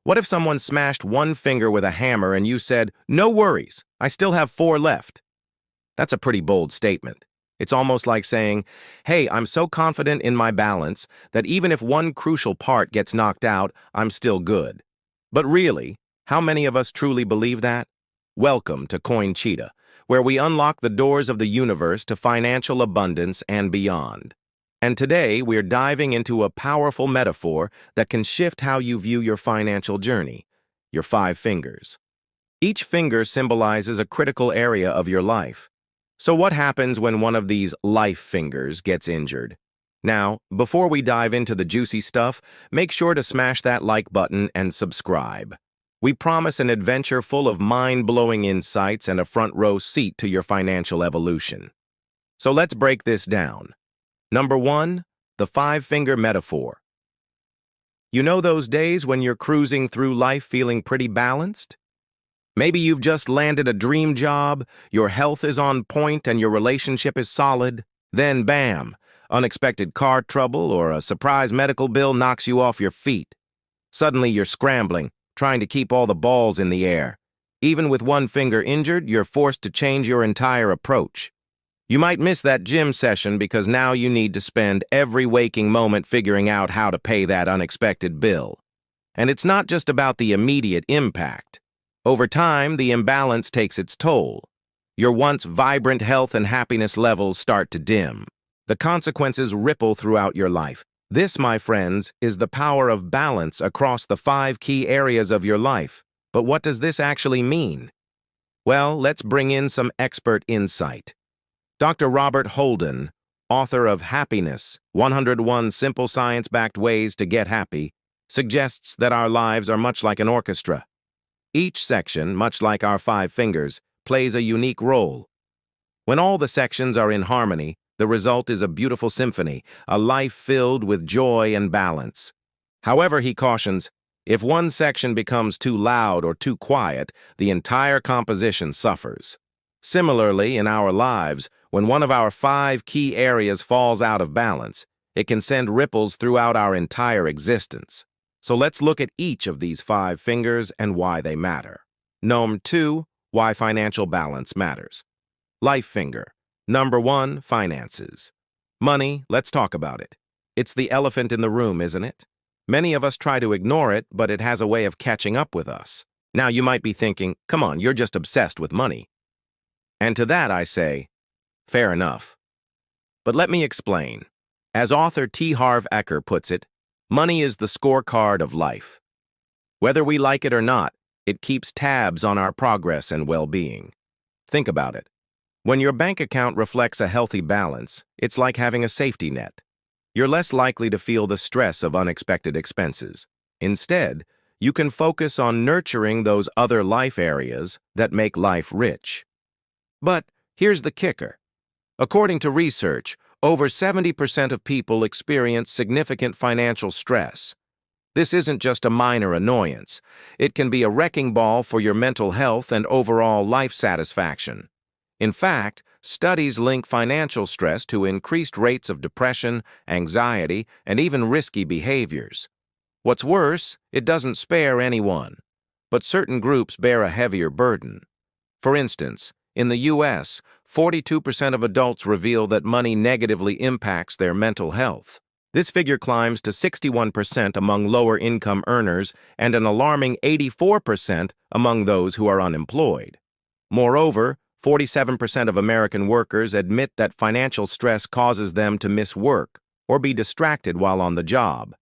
What if someone smashed one finger with a hammer and you said, "No worries, I still have four left"? That's a pretty bold statement. It's almost like saying, "Hey, I'm so confident in my balance that even if one crucial part gets knocked out, I'm still good." But really, how many of us truly believe that? Welcome to Coin Cheetah, where we unlock the doors of the universe to financial abundance and beyond. And today, we're diving into a powerful metaphor that can shift how you view your financial journey: your five fingers. Each finger symbolizes a critical area of your life. So what happens when one of these life fingers gets injured? Now, before we dive into the juicy stuff, make sure to smash that like button and subscribe. We promise an adventure full of mind-blowing insights and a front-row seat to your financial evolution. So let's break this down. Number 1, the five-finger metaphor. You know those days when you're cruising through life feeling pretty balanced? Maybe you've just landed a dream job, your health is on point, and your relationship is solid. Then, bam, unexpected car trouble or a surprise medical bill knocks you off your feet. Suddenly you're scrambling, trying to keep all the balls in the air. Even with one finger injured, you're forced to change your entire approach. You might miss that gym session because now you need to spend every waking moment figuring out how to pay that unexpected bill. And it's not just about the immediate impact. Over time, the imbalance takes its toll. Your once vibrant health and happiness levels start to dim. The consequences ripple throughout your life. This, my friends, is the power of balance across the 5 key areas of your life. But what does this actually mean? Well, let's bring in some expert insight. Dr. Robert Holden, author of Happiness: 101 Simple Science-Backed Ways to Get Happy, suggests that our lives are much like an orchestra. Each section, much like our 5 fingers, plays a unique role. When all the sections are in harmony, the result is a beautiful symphony, a life filled with joy and balance. However, he cautions, if one section becomes too loud or too quiet, the entire composition suffers. Similarly, in our lives, when one of our 5 key areas falls out of balance, it can send ripples throughout our entire existence. So let's look at each of these 5 fingers and why they matter. Number 2, why financial balance matters. Life finger. Number 1, finances. Money, let's talk about it. It's the elephant in the room, isn't it? Many of us try to ignore it, but it has a way of catching up with us. Now you might be thinking, come on, you're just obsessed with money. And to that I say, fair enough. But let me explain. As author T. Harv Eker puts it, money is the scorecard of life. Whether we like it or not, it keeps tabs on our progress and well-being. Think about it. When your bank account reflects a healthy balance, it's like having a safety net. You're less likely to feel the stress of unexpected expenses. Instead, you can focus on nurturing those other life areas that make life rich. But here's the kicker. According to research, over 70% of people experience significant financial stress. This isn't just a minor annoyance. It can be a wrecking ball for your mental health and overall life satisfaction. In fact, studies link financial stress to increased rates of depression, anxiety, and even risky behaviors. What's worse, it doesn't spare anyone, but certain groups bear a heavier burden. For instance, in the U.S., 42% of adults reveal that money negatively impacts their mental health. This figure climbs to 61% among lower-income earners and an alarming 84% among those who are unemployed. Moreover, 47% of American workers admit that financial stress causes them to miss work or be distracted while on the job.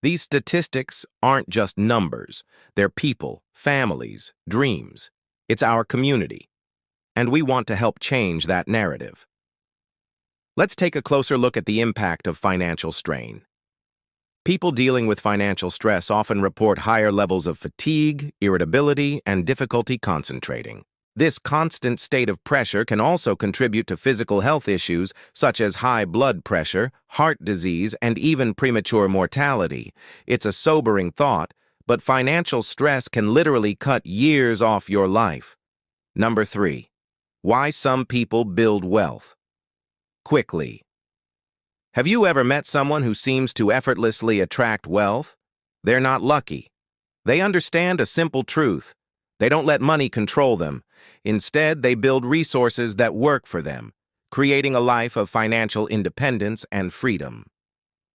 These statistics aren't just numbers. They're people, families, dreams. It's our community. And we want to help change that narrative. Let's take a closer look at the impact of financial strain. People dealing with financial stress often report higher levels of fatigue, irritability, and difficulty concentrating. This constant state of pressure can also contribute to physical health issues such as high blood pressure, heart disease, and even premature mortality. It's a sobering thought, but financial stress can literally cut years off your life. Number 3. Why some people build wealth. Quickly. Have you ever met someone who seems to effortlessly attract wealth? They're not lucky. They understand a simple truth. They don't let money control them. Instead, they build resources that work for them, creating a life of financial independence and freedom.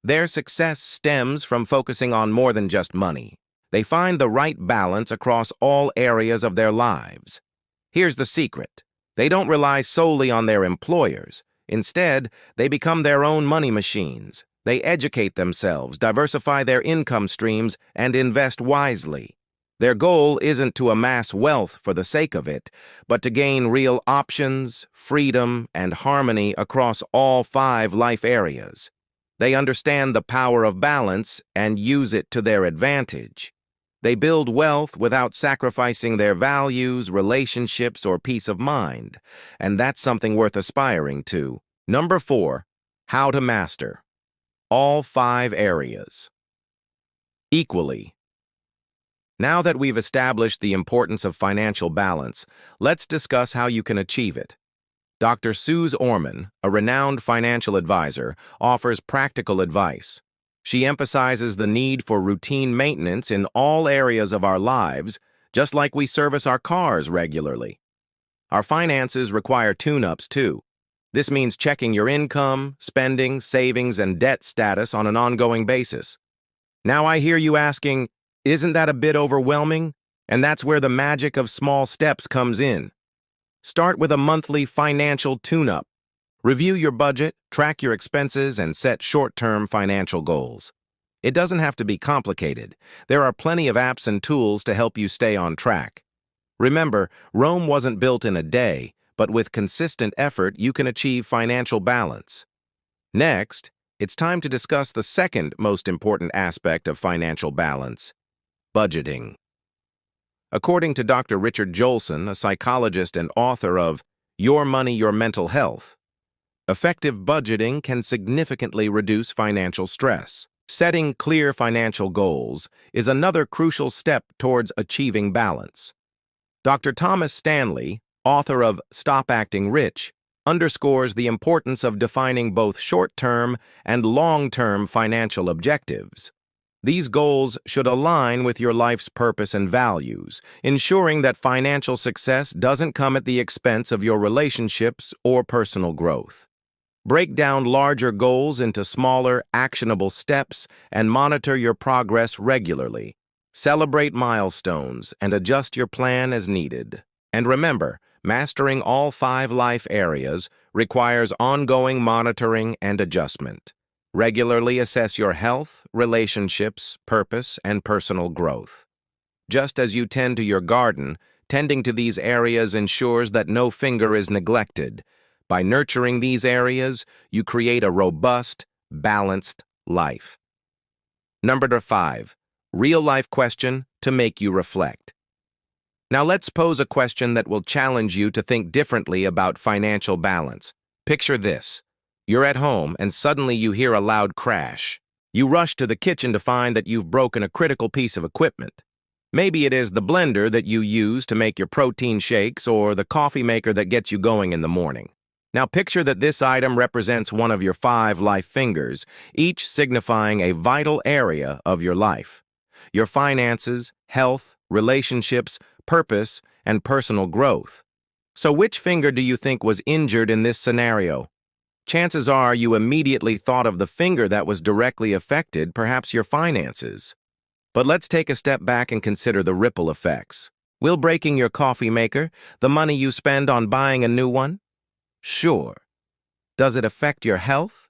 Their success stems from focusing on more than just money. They find the right balance across all areas of their lives. Here's the secret. They don't rely solely on their employers. Instead, they become their own money machines. They educate themselves, diversify their income streams, and invest wisely. Their goal isn't to amass wealth for the sake of it, but to gain real options, freedom, and harmony across all 5 life areas. They understand the power of balance and use it to their advantage. They build wealth without sacrificing their values, relationships, or peace of mind, and that's something worth aspiring to. Number 4, how to master all 5 areas equally. Now that we've established the importance of financial balance, let's discuss how you can achieve it. Dr. Suze Orman, a renowned financial advisor, offers practical advice. She emphasizes the need for routine maintenance in all areas of our lives, just like we service our cars regularly. Our finances require tune-ups too. This means checking your income, spending, savings, and debt status on an ongoing basis. Now I hear you asking, isn't that a bit overwhelming? And that's where the magic of small steps comes in. Start with a monthly financial tune-up. Review your budget, track your expenses, and set short-term financial goals. It doesn't have to be complicated. There are plenty of apps and tools to help you stay on track. Remember, Rome wasn't built in a day, but with consistent effort, you can achieve financial balance. Next, it's time to discuss the second most important aspect of financial balance: budgeting. According to Dr. Richard Jolson, a psychologist and author of Your Money, Your Mental Health, effective budgeting can significantly reduce financial stress. Setting clear financial goals is another crucial step towards achieving balance. Dr. Thomas Stanley, author of Stop Acting Rich, underscores the importance of defining both short-term and long-term financial objectives. These goals should align with your life's purpose and values, ensuring that financial success doesn't come at the expense of your relationships or personal growth. Break down larger goals into smaller, actionable steps and monitor your progress regularly. Celebrate milestones and adjust your plan as needed. And remember, mastering all 5 life areas requires ongoing monitoring and adjustment. Regularly assess your health, relationships, purpose, and personal growth. Just as you tend to your garden, tending to these areas ensures that no finger is neglected. By nurturing these areas, you create a robust, balanced life. Number 5, real-life question to make you reflect. Now let's pose a question that will challenge you to think differently about financial balance. Picture this. You're at home and suddenly you hear a loud crash. You rush to the kitchen to find that you've broken a critical piece of equipment. Maybe it is the blender that you use to make your protein shakes or the coffee maker that gets you going in the morning. Now picture that this item represents one of your 5 life fingers, each signifying a vital area of your life. Your finances, health, relationships, purpose, and personal growth. So which finger do you think was injured in this scenario? Chances are you immediately thought of the finger that was directly affected, perhaps your finances. But let's take a step back and consider the ripple effects. Will breaking your coffee maker, the money you spend on buying a new one? Sure. Does it affect your health?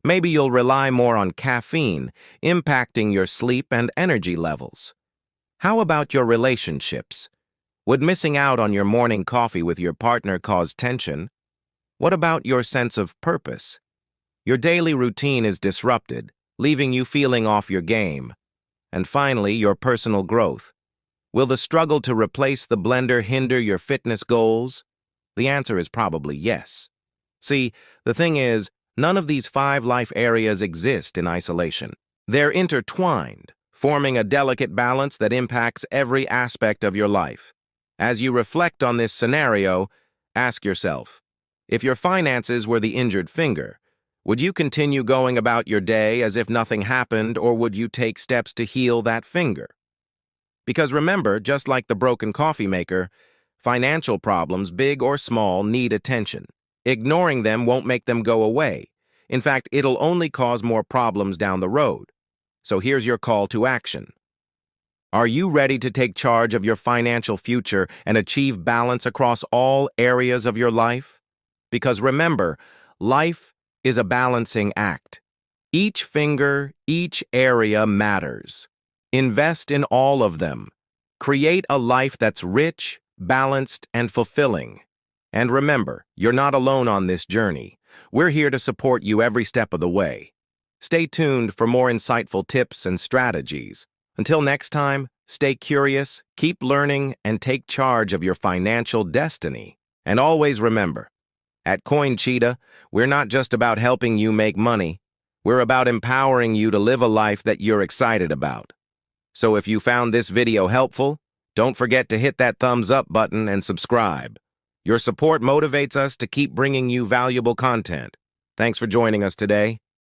Maybe you'll rely more on caffeine, impacting your sleep and energy levels. How about your relationships? Would missing out on your morning coffee with your partner cause tension? What about your sense of purpose? Your daily routine is disrupted, leaving you feeling off your game. And finally, your personal growth. Will the struggle to replace the blender hinder your fitness goals? The answer is probably yes. See, the thing is, none of these 5 life areas exist in isolation. They're intertwined, forming a delicate balance that impacts every aspect of your life. As you reflect on this scenario, ask yourself, if your finances were the injured finger, would you continue going about your day as if nothing happened, or would you take steps to heal that finger? Because remember, just like the broken coffee maker, financial problems, big or small, need attention. Ignoring them won't make them go away. In fact, it'll only cause more problems down the road. So here's your call to action. Are you ready to take charge of your financial future and achieve balance across all areas of your life? Because remember, life is a balancing act. Each finger, each area matters. Invest in all of them. Create a life that's rich, balanced, and fulfilling. And remember, you're not alone on this journey. We're here to support you every step of the way. Stay tuned for more insightful tips and strategies. Until next time, stay curious, keep learning, and take charge of your financial destiny. And always remember, at Coin Cheetah, we're not just about helping you make money. We're about empowering you to live a life that you're excited about. So if you found this video helpful, don't forget to hit that thumbs up button and subscribe. Your support motivates us to keep bringing you valuable content. Thanks for joining us today.